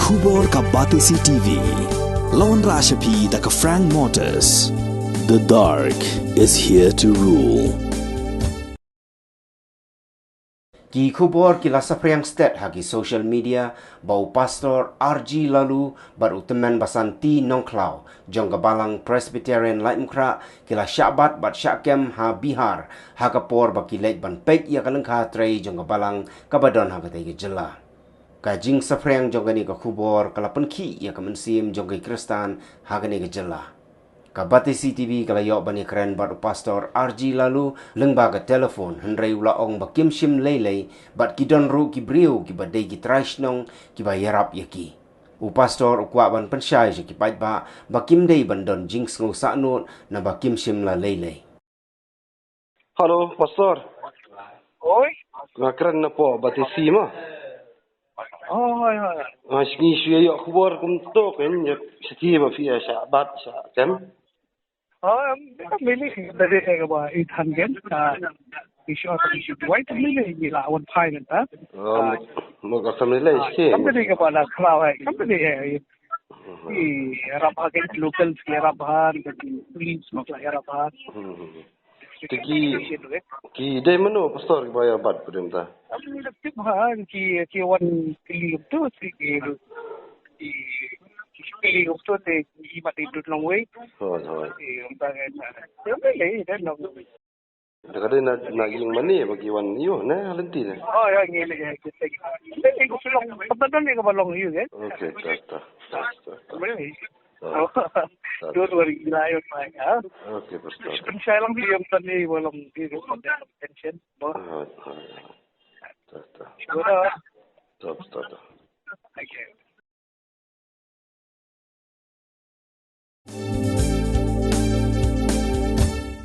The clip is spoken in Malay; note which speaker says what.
Speaker 1: Khubor ka Batisi TV. Lawan Rashapi da ka Frank Motors. The dark is here to rule.
Speaker 2: Ki Khubor kila Saphriang state hagi social media bau pastor RG Laloo baru teman basanti nongklau jong balang Presbyterian Laimkra kila Syabat bat Syakem ha Bihar ha kapor baki lek ban pek ya kalengka trei jong balang kabadon ha katai jela. Kajing Saphriang jong gani ka Khubor kala penki ya kemensim jong Kristan ha gani jela. Kabati CTV kala yok bani keren bat pastor RG Laloo lengba ke telefon hendrai ula ong bakim sim lelei bat kidon ru ki briu ki badai ki traishnong ki ba yarap yaki. U pastor u kwa ban pensyai je ki pait ba bakim dei bandon jing sngo saknot na bakim sim la lelei.
Speaker 3: Halo, pastor.
Speaker 4: Oi.
Speaker 3: Nakran na po bati sima.
Speaker 4: Oh, ya.
Speaker 3: Masni suya yok Khubor kum to kan ya setiap via Syabat kan.
Speaker 4: Really, dari saya kaba ithangen, isu atau isu white really gila one pilot,
Speaker 3: Mo ka samne lai ske.
Speaker 4: company kaba na kelawa, company di Rabahan local di Rabahan, police makla Rabahan.
Speaker 3: Ki dai mano pastor ki baya bat pudem ta.
Speaker 4: Kami lebih bahan ki one kili tu ki kili tu te imat itu long way.
Speaker 3: Hoi.
Speaker 4: Untangan. Yang boleh dan long.
Speaker 3: Dekade na ging mani bagi wan yo na lenti na.
Speaker 4: Oh ya ngile ya kita. Ini ko long. Pagdadan ni ko balong yun eh.
Speaker 3: Okay, ta.
Speaker 4: Boleh. Don't worry, ilayon pa ha.
Speaker 3: Okay, pastor.
Speaker 4: Saya lang diam tadi walang dito attention.
Speaker 3: Hoi. Ta.
Speaker 4: Siguro.
Speaker 3: Stop.
Speaker 4: Okay.